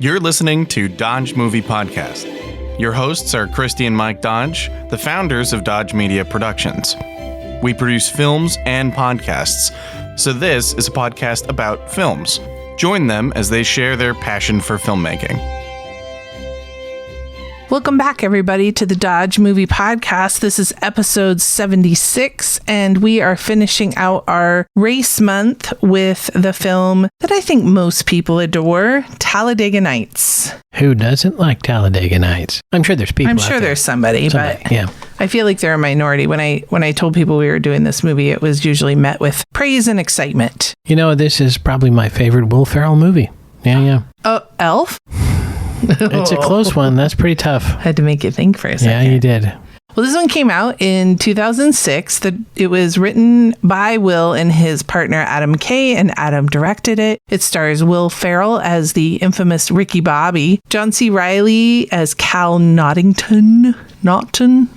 You're listening to Dodge Movie Podcast. Your hosts are Christi and Mike Dodge, the founders of Dodge Media Productions. We produce films and podcasts, so this is a podcast about films. Join them as they share their passion for filmmaking. Welcome back, everybody, to the Dodge Movie Podcast. This is episode 76, and we are finishing out our race month with the film that I think most people adore, Talladega Nights. Who doesn't like Talladega Nights? I'm sure there's people I'm out sure there. there's somebody, but yeah. I feel like they're a minority. When I told people we were doing this movie, it was usually met with praise and excitement. You know, this is probably my favorite Will Farrell movie. Yeah. Oh, Elf? It's a close one. That's pretty tough. I had to make you think for a second. Yeah, you did. Well, this one came out in 2006. It was written by Will and his partner Adam Kay, and Adam directed it. It stars Will Farrell as the infamous Ricky Bobby, John C. Reilly as Cal Naughton.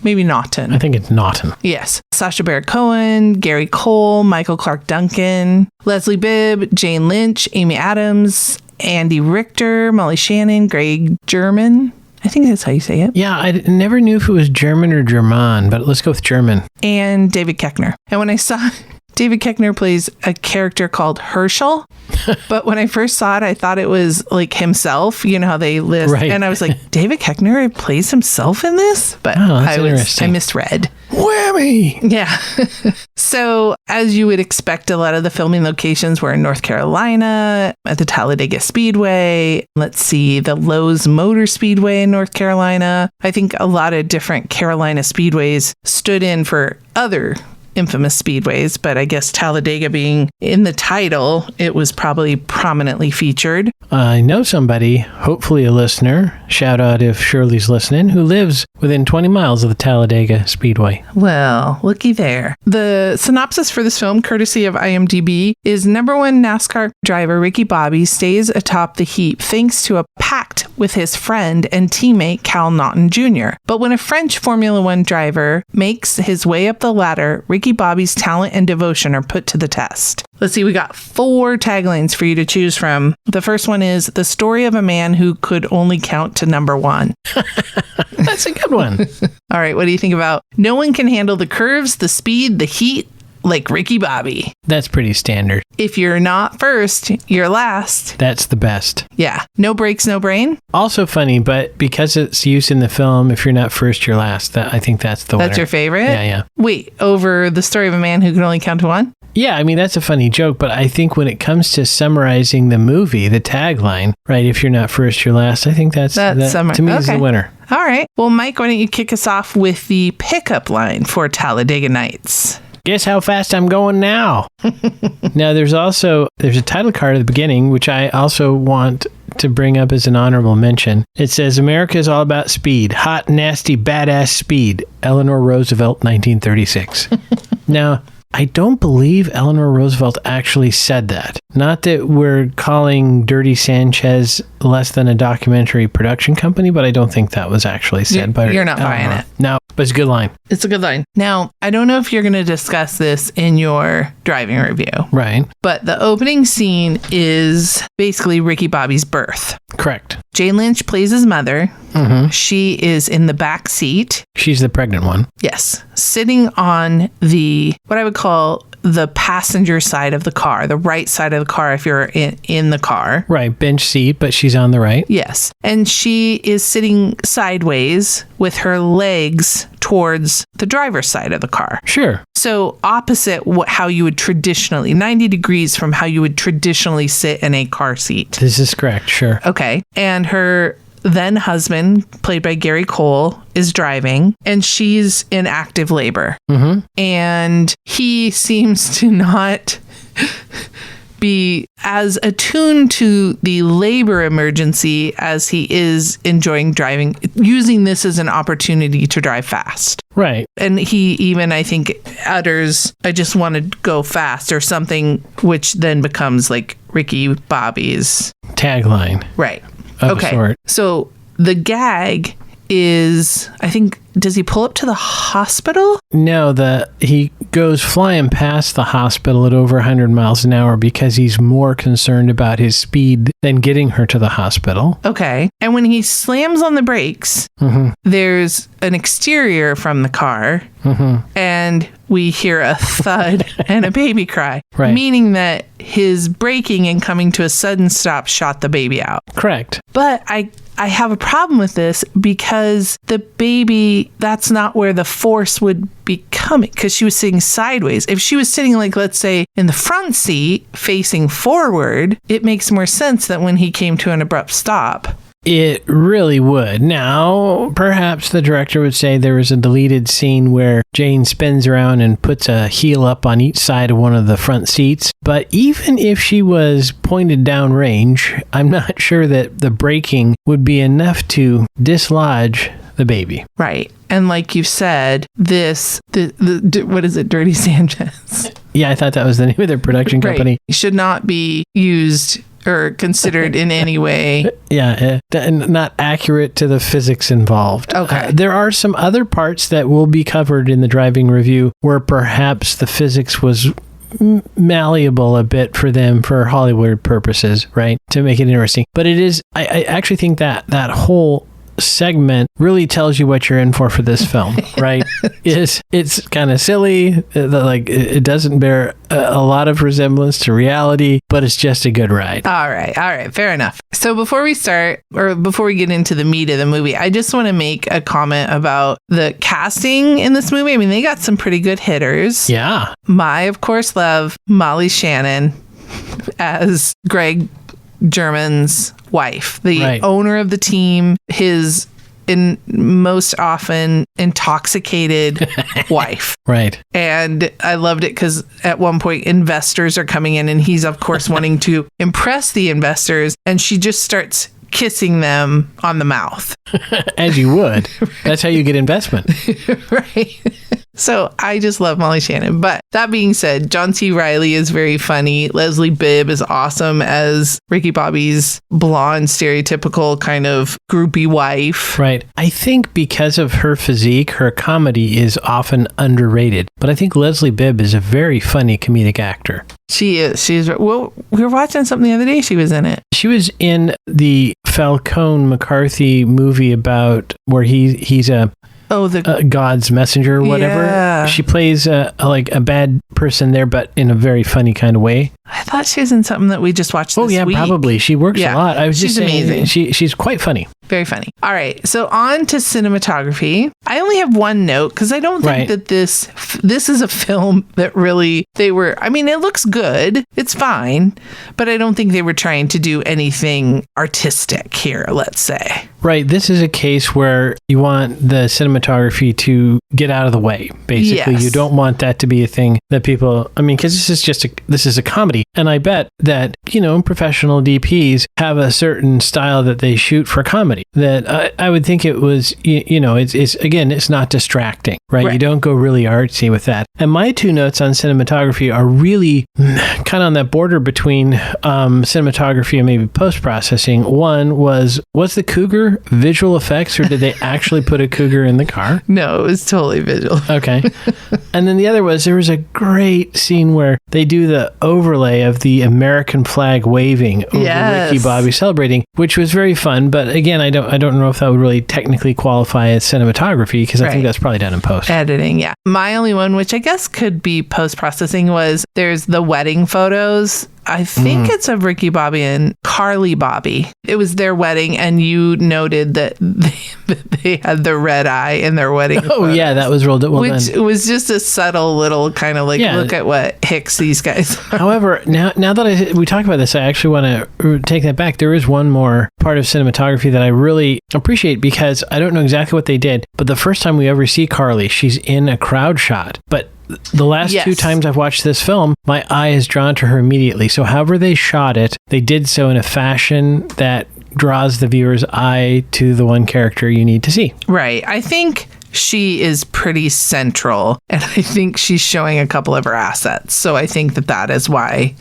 Maybe Naughton. I think it's Naughton. Yes. Sacha Baron Cohen, Gary Cole, Michael Clark Duncan, Leslie Bibb, Jane Lynch, Amy Adams, Andy Richter, Molly Shannon, Greg German. I think that's how you say it. Yeah, I never knew if it was German or German, but let's go with German. And David Koechner. And when I saw David Koechner plays a character called Herschel, but when I first saw it, I thought it was like himself. You know how they list, right. And I was like, David Koechner plays himself in this, but I misread. Whammy! Yeah. So, as you would expect, a lot of the filming locations were in North Carolina, at the Talladega Speedway. Let's see, the Lowe's Motor Speedway in North Carolina. I think a lot of different Carolina speedways stood in for other infamous speedways, but I guess Talladega being in the title, it was probably prominently featured. I know somebody, hopefully a listener, shout out if Shirley's listening, who lives within 20 miles of the Talladega Speedway. Well, looky there. The synopsis for this film, courtesy of IMDb, is number one NASCAR driver Ricky Bobby stays atop the heap thanks to a pact with his friend and teammate Cal Naughton Jr. But when a French Formula One driver makes his way up the ladder, Ricky Bobby's talent and devotion are put to the test. Let's see, we got 4 taglines for you to choose from. The first one is the story of a man who could only count to number 1. That's a good one. All right, what do you think about no one can handle the curves, the speed, the heat like Ricky Bobby? That's pretty standard. If you're not first, you're last. That's the best. Yeah. No brakes, no brain. Also funny, but because it's used in the film, if you're not first, you're last. I think that's the winner. That's your favorite? Yeah. Wait, over the story of a man who can only count to 1? Yeah, I mean, that's a funny joke, but I think when it comes to summarizing the movie, the tagline, right, if you're not first, you're last, I think that to me is the winner. All right. Well, Mike, why don't you kick us off with the pickup line for Talladega Nights? Guess how fast I'm going now. Now, there's a title card at the beginning, which I also want to bring up as an honorable mention. It says, America is all about speed. Hot, nasty, badass speed. Eleanor Roosevelt, 1936. Now, I don't believe Eleanor Roosevelt actually said that. Not that we're calling Dirty Sanchez less than a documentary production company, but I don't think that was actually said by You're not buying it. No, but it's a good line. It's a good line. Now, I don't know if you're going to discuss this in your driving review. Right. But the opening scene is basically Ricky Bobby's birth. Correct. Jane Lynch plays his mother. Mm-hmm. She is in the back seat. She's the pregnant one. Yes. Sitting on what I would call the passenger side of the car, the right side of the car if you're in the car. Right. Bench seat, but she's on the right. Yes. And she is sitting sideways with her legs towards the driver's side of the car. Sure. So opposite how you would traditionally, 90 degrees from how you would traditionally sit in a car seat. This is correct. Sure. Okay. And her then husband, played by Gary Cole, is driving, and she's in active labor. Mm-hmm. And he seems to not be as attuned to the labor emergency as he is enjoying driving, using this as an opportunity to drive fast. Right. And he even, I think, utters, I just want to go fast or something, which then becomes like Ricky Bobby's tagline. Right. Of a sort. So the gag is, I think does he pull up to the hospital? No, he goes flying past the hospital at over 100 miles an hour because he's more concerned about his speed than getting her to the hospital. Okay. And when he slams on the brakes, there's an exterior from the car, and we hear a thud and a baby cry, meaning that his braking and coming to a sudden stop shot the baby out. Correct. But I have a problem with this because the baby, that's not where the force would be coming, because she was sitting sideways. If she was sitting, like, let's say, in the front seat facing forward, it makes more sense that when he came to an abrupt stop. It really would. Now, perhaps the director would say there was a deleted scene where Jane spins around and puts a heel up on each side of one of the front seats. But even if she was pointed downrange, I'm not sure that the braking would be enough to dislodge the baby. Right. And like you said, what is it, Dirty Sanchez? Yeah, I thought that was the name of their production company. Should not be used or considered in any way. Yeah, not accurate to the physics involved. Okay. There are some other parts that will be covered in the driving review where perhaps the physics was malleable a bit for them for Hollywood purposes, right? To make it interesting. But it is, I actually think that whole segment really tells you what you're in for this film, right? It's kind of silly, like it doesn't bear a lot of resemblance to reality, but it's just a good ride. All right, fair enough. So before we get into the meat of the movie, I just want to make a comment about the casting in this movie. I mean, they got some pretty good hitters. Yeah. I, of course, love Molly Shannon as Greg German's wife, the owner of the team, his most often intoxicated wife. Right. And I loved it because at one point investors are coming in and he's, of course, wanting to impress the investors, and she just starts kissing them on the mouth. As you would. That's how you get investment. Right. So I just love Molly Shannon. But that being said, John C. Reilly is very funny. Leslie Bibb is awesome as Ricky Bobby's blonde, stereotypical kind of groupie wife. Right. I think because of her physique, her comedy is often underrated. But I think Leslie Bibb is a very funny comedic actor. She is. Well, we were watching something the other day. She was in it. She was in the Falcone McCarthy movie about where he's a God's messenger or whatever. Yeah. She plays like a bad person there, but in a very funny kind of way. I thought she was in something that we just watched this week. Oh, yeah, probably. She works a lot. I was She's just saying, amazing. She's quite funny. Very funny. All right. So on to cinematography. I only have one note because I don't think that this is a film that really I mean, it looks good. It's fine. But I don't think they were trying to do anything artistic here, let's say. Right. This is a case where you want the cinematography to get out of the way, basically. Yes. You don't want that to be a thing that people, I mean, because this is a comedy. And I bet that, professional DPs have a certain style that they shoot for comedy that I would think it was, it's not distracting, right? You don't go really artsy with that. And my two notes on cinematography are really kind of on that border between cinematography and maybe post-processing. One was the cougar visual effects, or did they actually put a cougar in the car? No, it was totally visual. Okay. And then the other there was a great scene where they do the overlay of the American flag waving over Ricky Bobby celebrating, which was very fun. But again, I don't know if that would really technically qualify as cinematography, because I think that's probably done in post. Editing, yeah. My only one, which I guess could be post-processing, was there's the wedding photos. I think it's of Ricky Bobby and Carly Bobby. It was their wedding, and you noted that they had the red eye in their wedding photos, yeah, that was rolled well which done. was just a subtle little kind of like, look at what hicks these guys are. However, now that we talk about this, I actually want to take that back. There is one more part of cinematography that I really appreciate, because I don't know exactly what they did, but the first time we ever see Carly, she's in a crowd shot. But the last two times I've watched this film, my eye is drawn to her immediately. So however they shot it, they did so in a fashion that draws the viewer's eye to the one character you need to see. Right. I think she is pretty central, and I think she's showing a couple of her assets. So I think that is why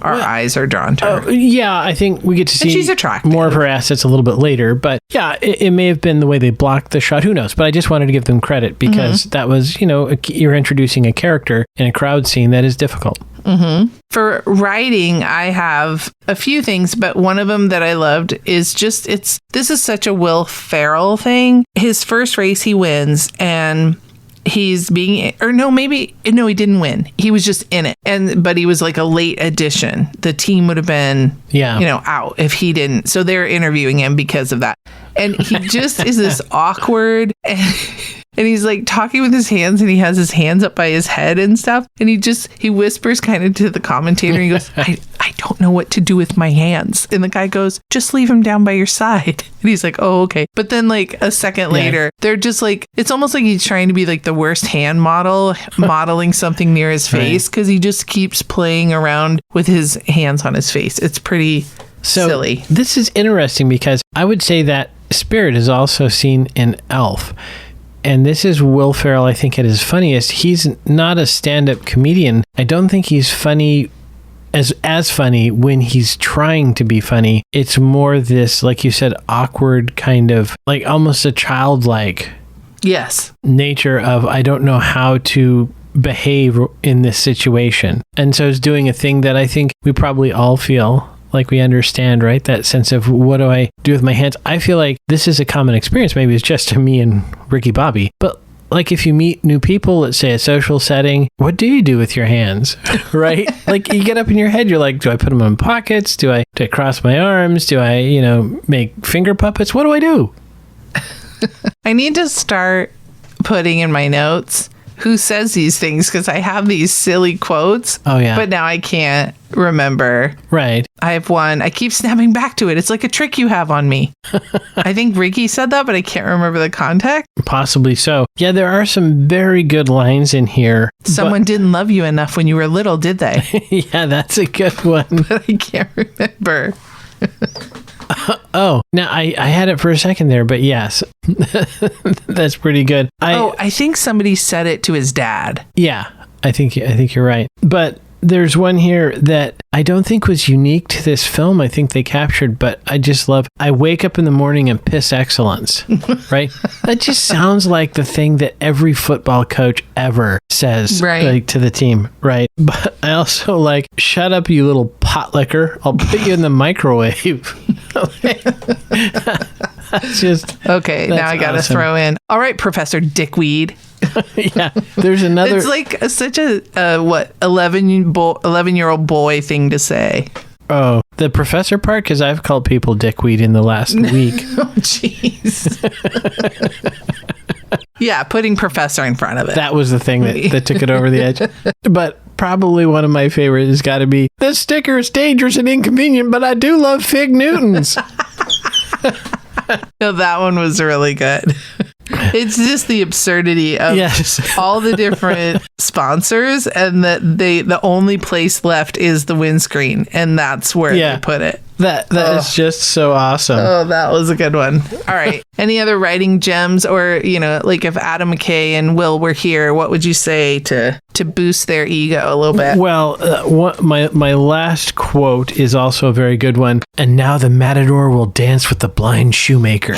our eyes are drawn to her. Yeah, I think we get to see she's attractive. more of her assets a little bit later. But yeah, it may have been the way they blocked the shot. Who knows? But I just wanted to give them credit because that was, you're introducing a character in a crowd scene that is difficult. For writing, I have a few things, but one of them that I loved is just, this is such a Will Farrell thing. His first race, he wins, and he's he didn't win. He was just in it. But he was like a late addition. The team would have been, out if he didn't. So they're interviewing him because of that. And he just is this awkward and he's like talking with his hands and he has his hands up by his head and stuff. And he whispers kind of to the commentator. And he goes, I don't know what to do with my hands. And the guy goes, just leave him down by your side. And he's like, oh, okay. But then like a second later, they're just like, it's almost like he's trying to be like the worst hand modeling something near his face because he just keeps playing around with his hands on his face. It's pretty silly. This is interesting because I would say that spirit is also seen in Elf. And this is Will Farrell, I think, at his funniest. He's not a stand-up comedian. I don't think he's funny as funny when he's trying to be funny. It's more this, like you said, awkward kind of, like almost a childlike nature of, I don't know how to behave in this situation. And so he's doing a thing that I think we probably all feel like we understand, right? That sense of what do I do with my hands? I feel like this is a common experience. Maybe it's just to me and Ricky Bobby. But like if you meet new people, let's say a social setting, what do you do with your hands, right? Like you get up in your head, you're like, do I put them in pockets? Do I cross my arms? Do I, make finger puppets? What do I do? I need to start putting in my notes who says these things because I have these silly quotes. Oh, yeah. But now I can't remember. Right. I have one. I keep snapping back to it. It's like a trick you have on me. I think Ricky said that, but I can't remember the context. Possibly so. Yeah, there are some very good lines in here. Someone didn't love you enough when you were little, did they? Yeah, that's a good one. But I can't remember. Now I had it for a second there, but yes, that's pretty good. I think somebody said it to his dad. Yeah, I think you're right. But there's one here that I don't think was unique to this film. I think they captured, but I just love, I wake up in the morning and piss excellence, right? That just sounds like the thing that every football coach ever says like, to the team, right? But I also like, shut up, you little pot licker. I'll put you in the microwave. That's just... Okay, now I got to throw in, all right, Professor Dickweed. Yeah, there's another... It's like such a 11-year-old boy thing to say. Oh, the professor part? Because I've called people dickweed in the last week. Oh, jeez. Yeah, putting professor in front of it. That was the thing that took it over the edge. But probably one of my favorites has got to be, this sticker is dangerous and inconvenient, but I do love Fig Newtons. No, that one was really good. It's just the absurdity of all the different sponsors and that the only place left is the windscreen and that's where they put it. That is just so awesome. Oh, that was a good one. All right. Any other writing gems or, like if Adam McKay and Will were here, what would you say to boost their ego a little bit? Well, my last quote is also a very good one. And now the matador will dance with the blind shoemaker.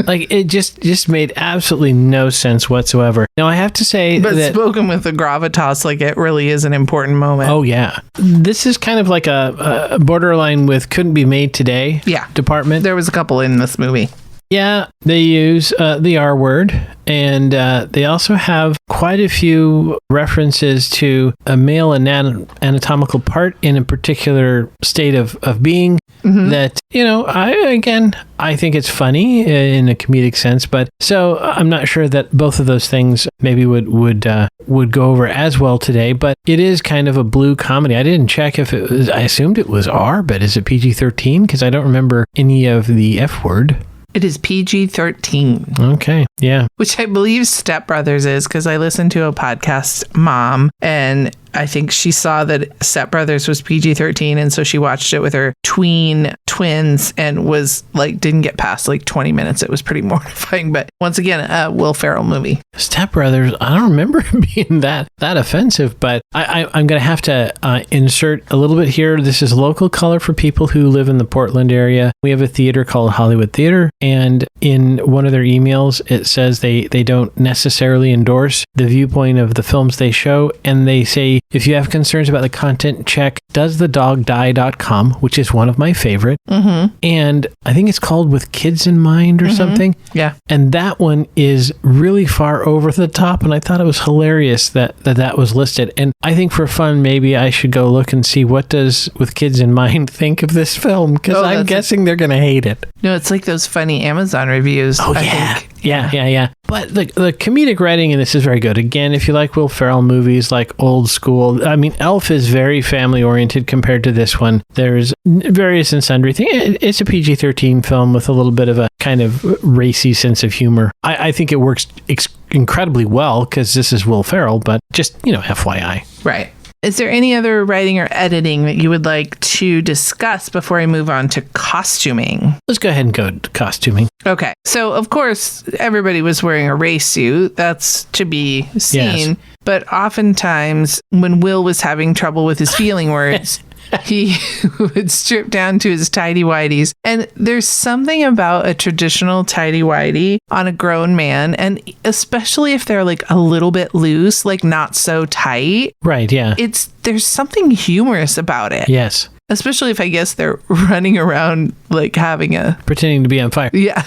Like, it just made absolutely no sense whatsoever. Now, I have to say but spoken with the gravitas, like it really is an important moment. Oh, yeah. This is kind of like a borderline with couldn't be made today department. There was a couple in this movie. Yeah, they use the R word, and they also have quite a few references to a male anatomical part in a particular state of being that, I think it's funny in a comedic sense, but so I'm not sure that both of those things maybe would go over as well today, but it is kind of a blue comedy. I didn't check if it was, I assumed it was R, but is it PG-13? Because I don't remember any of the F word. It is PG-13. Okay, yeah. Which I believe Step Brothers is, because I listened to a podcast, Mom, and I think she saw that Step Brothers was PG-13, and so she watched it with her twins and was like, didn't get past like 20 minutes. It was pretty mortifying. But once again, a Will Farrell movie. Step Brothers, I don't remember it being that offensive, but I'm going to have to insert a little bit here. This is local color for people who live in the Portland area. We have a theater called Hollywood Theater, and in one of their emails, it says they don't necessarily endorse the viewpoint of the films they show, and they say, if you have concerns about the content, check doesthedogdie.com, which is one of my favorite. Mm-hmm. And I think it's called With Kids in Mind or something. Yeah. And that one is really far over the top, and I thought it was hilarious that was listed. And I think for fun, maybe I should go look and see what does With Kids in Mind think of this film, because I'm guessing they're going to hate it. No, it's like those funny Amazon reviews. Oh, yeah. I think. Yeah. But the comedic writing in this is very good. Again, if you like Will Ferrell movies, like old school, I mean, Elf is very family oriented compared to this one. There's various and sundry things. It's a PG-13 film with a little bit of a kind of racy sense of humor. I think it works incredibly well because this is Will Ferrell, but just, FYI. Right. Is there any other writing or editing that you would like to discuss before I move on to costuming? Let's go ahead and go to costuming. Okay. So, of course, everybody was wearing a race suit. That's to be seen. Yes. But oftentimes, when Will was having trouble with his feeling words, he would strip down to his tighty whiteys. And there's something about a traditional tighty whitey on a grown man, and especially if they're like a little bit loose, like not so tight. Right, yeah. There's something humorous about it. Yes. Especially if I guess they're running around like pretending to be on fire. Yeah.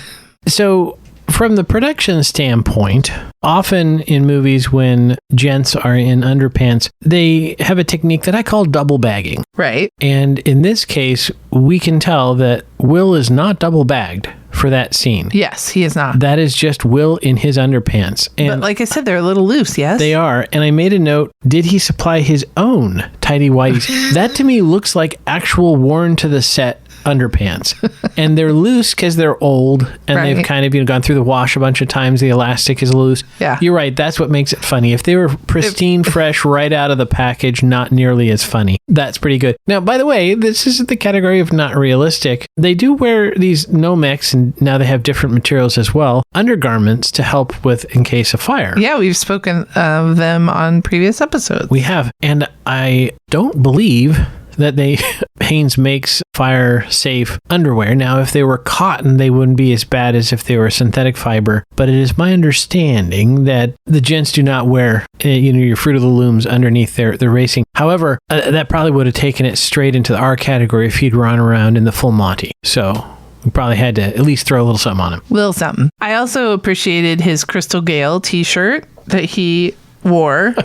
So from the production standpoint, often in movies when gents are in underpants, they have a technique that I call double bagging. Right. And in this case, we can tell that Will is not double bagged for that scene. Yes, he is not. That is just Will in his underpants. And but like I said, they're a little loose, yes? They are. And I made a note, did he supply his own tighty whities? That to me looks like actual worn to the set underpants. And they're loose because they're old and they've kind of gone through the wash a bunch of times. The elastic is loose. Yeah. You're right. That's what makes it funny. If they were pristine, fresh, right out of the package, not nearly as funny. That's pretty good. Now, by the way, this is the category of not realistic. They do wear these Nomex, and now they have different materials as well, undergarments to help with in case of fire. Yeah, we've spoken of them on previous episodes. We have. And I don't believe that Hanes makes fire safe underwear. Now, if they were cotton, they wouldn't be as bad as if they were synthetic fiber. But it is my understanding that the gents do not wear, your Fruit of the Looms underneath their racing. However, that probably would have taken it straight into our category if he'd run around in the full Monty. So we probably had to at least throw a little something on him. Little something. I also appreciated his Crystal Gale t-shirt that he wore.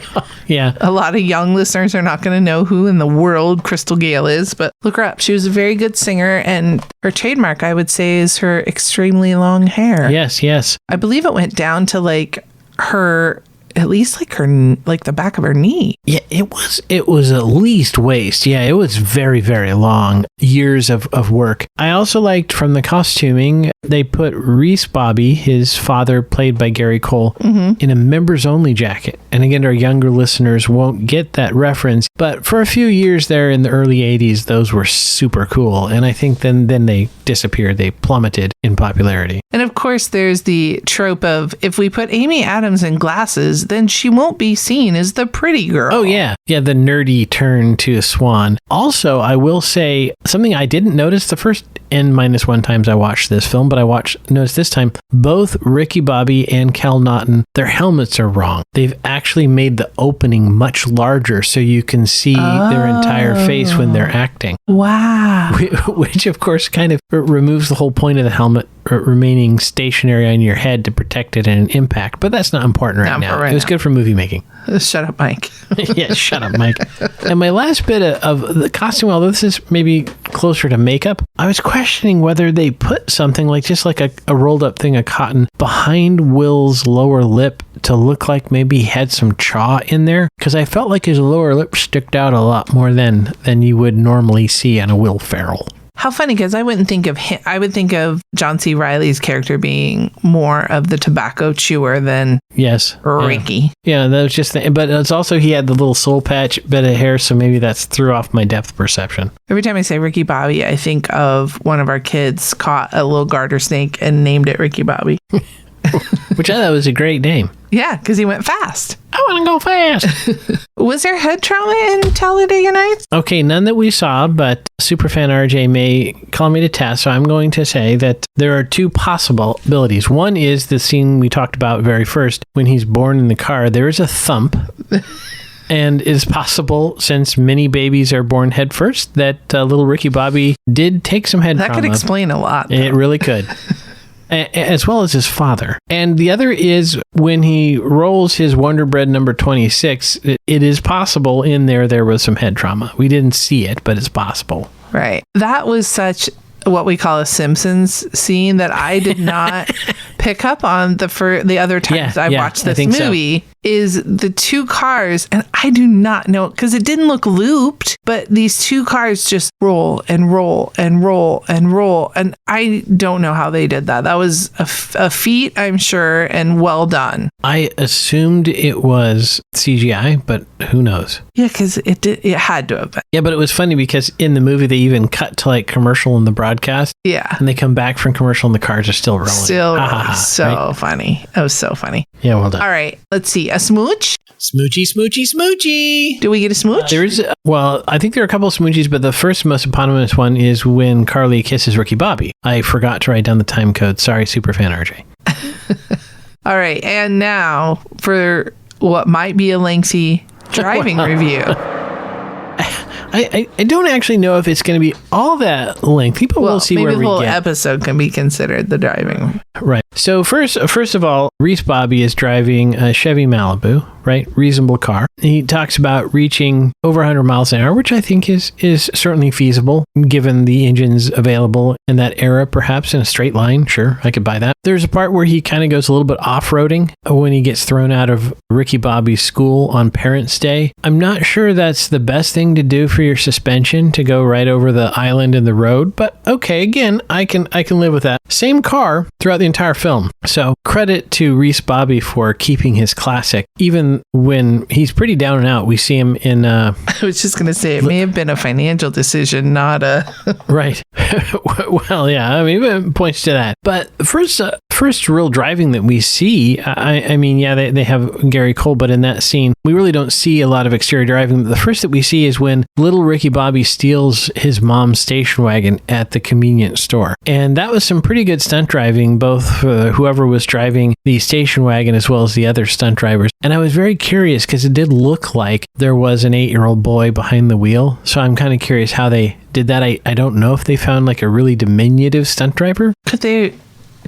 Yeah. A lot of young listeners are not going to know who in the world Crystal Gale is, but look her up. She was a very good singer, and her trademark, I would say, is her extremely long hair. Yes. I believe it went down to like her, at least like the back of her knee. Yeah, it was at least waist. Yeah, it was very, very long. Years of work. I also liked from the costuming, they put Reese Bobby, his father, played by Gary Cole, in a members only jacket. And again, our younger listeners won't get that reference. But for a few years there in the early 80s, those were super cool. And I think then they disappeared. They plummeted in popularity. And of course, there's the trope of if we put Amy Adams in glasses, then she won't be seen as the pretty girl. Oh, yeah. Yeah, the nerdy turn to a swan. Also, I will say something I didn't notice the first N-1 times I watched this film, but noticed this time, both Ricky Bobby and Cal Naughton, their helmets are wrong. They've actually made the opening much larger so you can see their entire face when they're acting. Wow. Which, of course, kind of removes the whole point of the helmet remaining stationary on your head to protect it in an impact. But that's not important right now. It was good for movie making. Shut up, Mike. Yeah, shut up, Mike. And my last bit of the costume, although this is maybe closer to makeup, I was questioning whether they put something like just like a rolled up thing of cotton behind Will's lower lip to look like maybe he had some chaw in there, because I felt like his lower lip sticked out a lot more than you would normally see on a Will Farrell. How funny, because I wouldn't think of him. I would think of John C. Reilly's character being more of the tobacco chewer than Ricky. Yeah, that was just, but it's also he had the little soul patch bit of hair, so maybe that's threw off my depth perception. Every time I say Ricky Bobby, I think of one of our kids caught a little garter snake and named it Ricky Bobby. Which I thought was a great name. Yeah, because he went fast. I want to go fast. Was there head trauma in Talladega Nights? Okay, none that we saw, but Superfan RJ may call me to task, so I'm going to say that there are two possibilities. One is the scene we talked about very first, when he's born in the car. There is a thump. And it is possible, since many babies are born head first, that little Ricky Bobby did take some head trauma. That could explain a lot, though. It really could. As well as his father. And the other is when he rolls his Wonder Bread number 26, it is possible in there was some head trauma. We didn't see it, but it's possible. Right. That was such what we call a Simpsons scene that I did not pick up on the other times I watched this movie. Is the two cars, and I do not know, because it didn't look looped, but these two cars just roll and roll and roll and roll, and I don't know how they did that. That was a feat, I'm sure, and well done. I assumed it was CGI, but who knows? Yeah, because it had to have been. Yeah, but it was funny because in the movie they even cut to like commercial in the broadcast. Yeah. And they come back from commercial and the cars are still rolling. So funny. That was so funny. Yeah, well done. All right, let's see. A smooch? Smoochy, smoochy, smoochy. Do we get a smooch? I think there are a couple of smoochies, but the first most eponymous one is when Carly kisses Ricky Bobby. I forgot to write down the time code. Sorry, Superfan RJ. All right, and now for what might be a lengthy driving review. I don't actually know if it's going to be all that lengthy, but we'll see where we get. Maybe the whole episode can be considered the driving. Right. So first of all, Reese Bobby is driving a Chevy Malibu, right? Reasonable car. He talks about reaching over 100 miles an hour, which I think is certainly feasible, given the engines available in that era, perhaps in a straight line. Sure, I could buy that. There's a part where he kind of goes a little bit off-roading when he gets thrown out of Ricky Bobby's school on Parents' Day. I'm not sure that's the best thing to do for your suspension, to go right over the island in the road, but okay, again, I can live with that. Same car throughout the entire film. So credit to Reese Bobby for keeping his classic, even when he's pretty down and out. We see him in I was just going to say, it may have been a financial decision, not a right. Well, yeah, I mean, it points to that. But first real driving that we see, I mean, yeah, they have Gary Cole, but in that scene, we really don't see a lot of exterior driving. The first that we see is when little Ricky Bobby steals his mom's station wagon at the convenience store. And that was some pretty good stunt driving, both for whoever was driving the station wagon as well as the other stunt drivers. And I was very curious because it did look like there was an 8-year-old boy behind the wheel. So I'm kind of curious how they did that. I don't know if they found like a really diminutive stunt driver.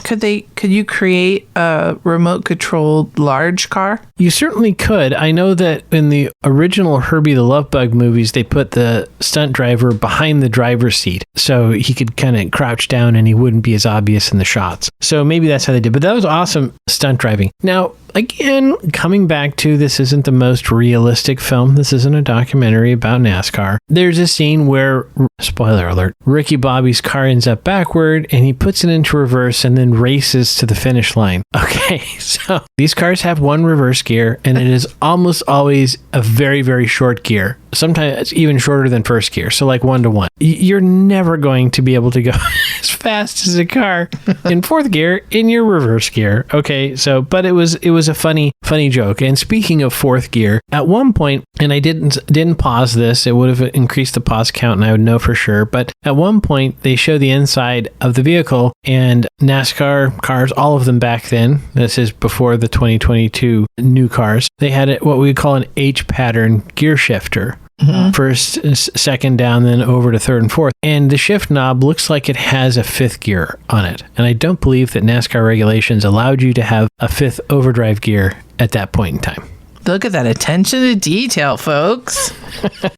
Could you create a remote controlled large car? You certainly could. I know that in the original Herbie the Love Bug movies, they put the stunt driver behind the driver's seat so he could kind of crouch down and he wouldn't be as obvious in the shots. So maybe that's how they did. But that was awesome stunt driving. Now, again, coming back to this isn't the most realistic film. This isn't a documentary about NASCAR. There's a scene where, spoiler alert, Ricky Bobby's car ends up backward and he puts it into reverse and then races to the finish line. Okay, so these cars have one reverse gear and it is almost always a very, very short gear. Sometimes it's even shorter than first gear, so like 1-to-1. You're never going to be able to go as fast as a car in fourth gear in your reverse gear. Okay, so but it was a funny joke. And speaking of fourth gear, at one point, and I didn't pause this, it would have increased the pause count and I would know for sure, but at one point they show the inside of the vehicle and NASCAR cars, all of them back then, this is before the 2022 new cars, they had what we call an H pattern gear shifter. Mm-hmm. First, second down, then over to third and fourth. And the shift knob looks like it has a fifth gear on it. And I don't believe that NASCAR regulations allowed you to have a fifth overdrive gear at that point in time. Look at that attention to detail, folks.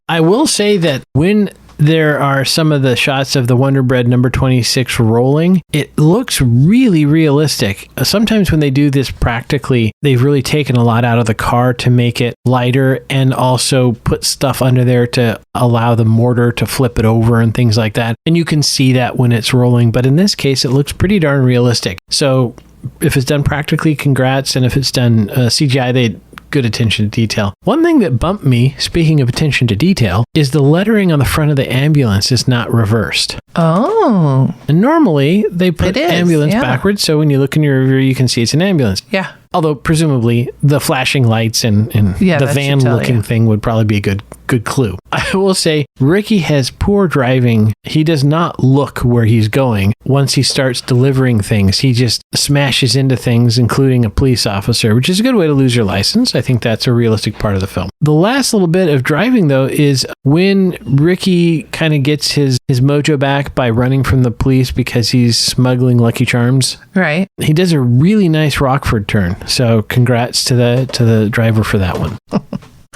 I will say that when there are some of the shots of the Wonder Bread number 26 rolling. It looks really realistic. Sometimes when they do this practically, they've really taken a lot out of the car to make it lighter and also put stuff under there to allow the mortar to flip it over and things like that. And you can see that when it's rolling. But in this case, it looks pretty darn realistic. So if it's done practically, congrats. And if it's done CGI, they good attention to detail. One thing that bumped me, speaking of attention to detail, is the lettering on the front of the ambulance is not reversed. Oh. And normally they put ambulance backwards, so when you look in your rear, you can see it's an ambulance. Yeah. Although presumably the flashing lights and the van-looking thing would probably be a good clue. I will say Ricky has poor driving. He does not look where he's going. Once he starts delivering things, he just smashes into things, including a police officer, which is a good way to lose your license. I think that's a realistic part of the film. The last little bit of driving, though, is when Ricky kind of gets his mojo back by running from the police because he's smuggling Lucky Charms. Right. He does a really nice Rockford turn. So congrats to the driver for that one.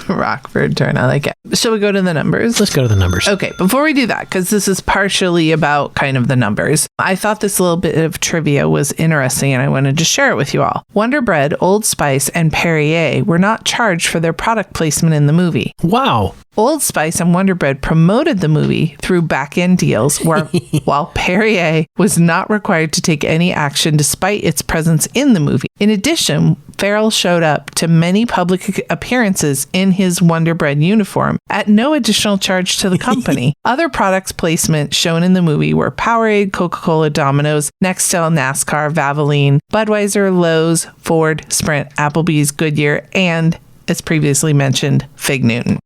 Rockford turn. I like it. Shall we go to the numbers? Let's go to the numbers. Okay, before we do that, because this is partially about kind of the numbers, I thought this little bit of trivia was interesting and I wanted to share it with you all. Wonder Bread, Old Spice, and Perrier were not charged for their product placement in the movie. Wow. Old Spice and Wonder Bread promoted the movie through back-end deals, while Perrier was not required to take any action despite its presence in the movie. In addition, Farrell showed up to many public appearances in his Wonder Bread uniform at no additional charge to the company. Other products placement shown in the movie were Powerade, Coca-Cola, Domino's, Nextel, NASCAR, Valvoline, Budweiser, Lowe's, Ford, Sprint, Applebee's, Goodyear, and, as previously mentioned, Fig Newton.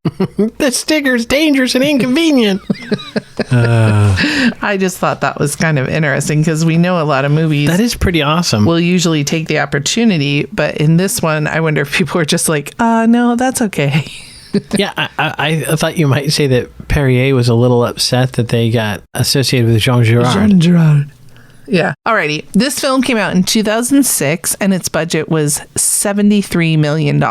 The sticker's dangerous and inconvenient. I just thought that was kind of interesting because we know a lot of movies. That is pretty awesome. Will usually take the opportunity, but in this one, I wonder if people are just like, no, that's okay. Yeah, I thought you might say that Perrier was a little upset that they got associated with Jean Girard. Jean Girard. Yeah. Alrighty. This film came out in 2006 and its budget was $73 million.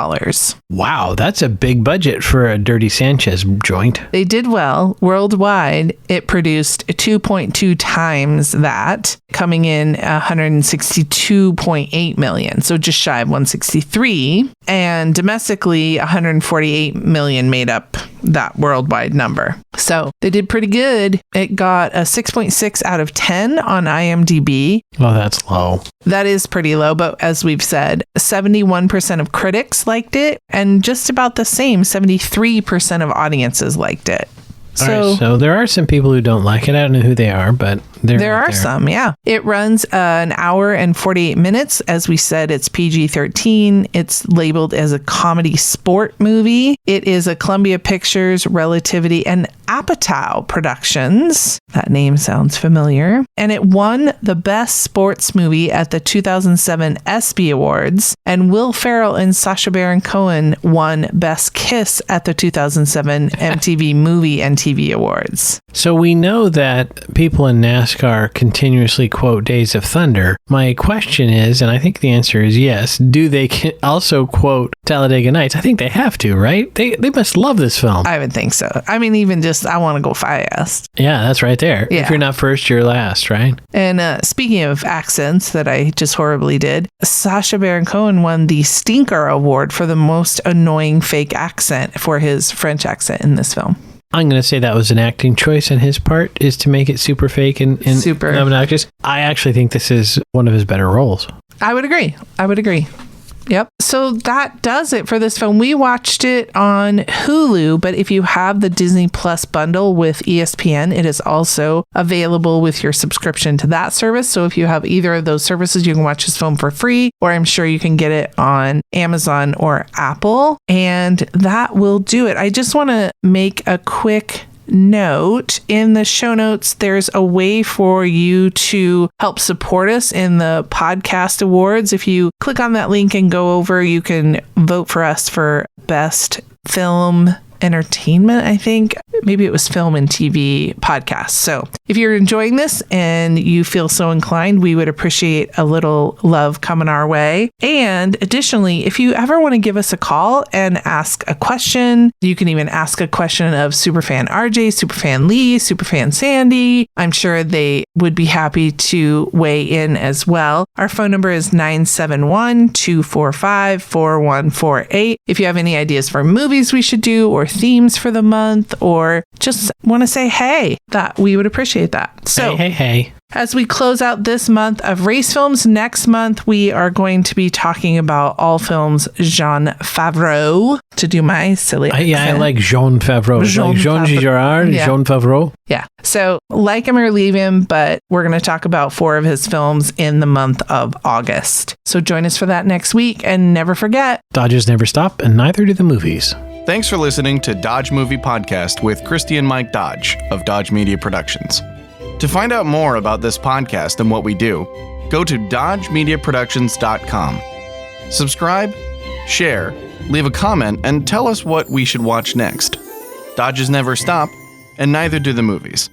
Wow, that's a big budget for a Dirty Sanchez joint. They did well. Worldwide, it produced 2.2 times that, coming in 162.8 million. So just shy of 163. And domestically, 148 million made up that worldwide number. So they did pretty good. It got a 6.6 out of 10 on IMDb. Oh, that's low. That is pretty low, but as we've said, 71% of critics liked it, and just about the same, 73% of audiences liked it. So there are some people who don't like it. I don't know who they are, but there are some, yeah. It runs an hour and 48 minutes. As we said, it's PG-13. It's labeled as a comedy sport movie. It is a Columbia Pictures, Relativity, and Apatow Productions. That name sounds familiar. And it won the Best Sports Movie at the 2007 ESPY Awards. And Will Farrell and Sacha Baron Cohen won Best Kiss at the 2007 MTV Movie and TV Awards. So we know that people in NASCAR continuously quote Days of Thunder. My question is, and I think the answer is yes, do they also quote Talladega Nights? I think they have to, right? They must love this film. I would think so. I mean, even just, I want to go fast. Yeah, that's right there. Yeah. If you're not first, you're last, right? And speaking of accents that I just horribly did, Sacha Baron Cohen won the Stinker Award for the most annoying fake accent for his French accent in this film. I'm going to say that was an acting choice on his part, is to make it super fake and super obnoxious. I actually think this is one of his better roles. I would agree. Yep. So that does it for this film. We watched it on Hulu, but if you have the Disney Plus bundle with ESPN, it is also available with your subscription to that service. So if you have either of those services, you can watch this film for free, or I'm sure you can get it on Amazon or Apple. And that will do it. I just want to make a quick note. In the show notes, there's a way for you to help support us in the podcast awards. If you click on that link and go over, you can vote for us for best film Entertainment, I think. Maybe it was Film and TV podcast. So if you're enjoying this and you feel so inclined, we would appreciate a little love coming our way. And additionally, if you ever want to give us a call and ask a question, you can even ask a question of Superfan RJ, Superfan Lee, Superfan Sandy. I'm sure they would be happy to weigh in as well. Our phone number is 971-245-4148. If you have any ideas for movies we should do or themes for the month, or just want to say hey, that we would appreciate that. So hey. As we close out this month of race films, next month we are going to be talking about all films Jean Favreau, to do my silly accent. I like Jean Favreau. Jean Girard, yeah. Jean Favreau. Yeah. So like him or leave him, but we're going to talk about 4 of his films in the month of August. So join us for that next week, and never forget, Dodges never stop, and neither do the movies. Thanks for listening to Dodge Movie Podcast with Christi and Mike Dodge of Dodge Media Productions. To find out more about this podcast and what we do, go to dodgemediaproductions.com. Subscribe, share, leave a comment, and tell us what we should watch next. Dodges never stop, and neither do the movies.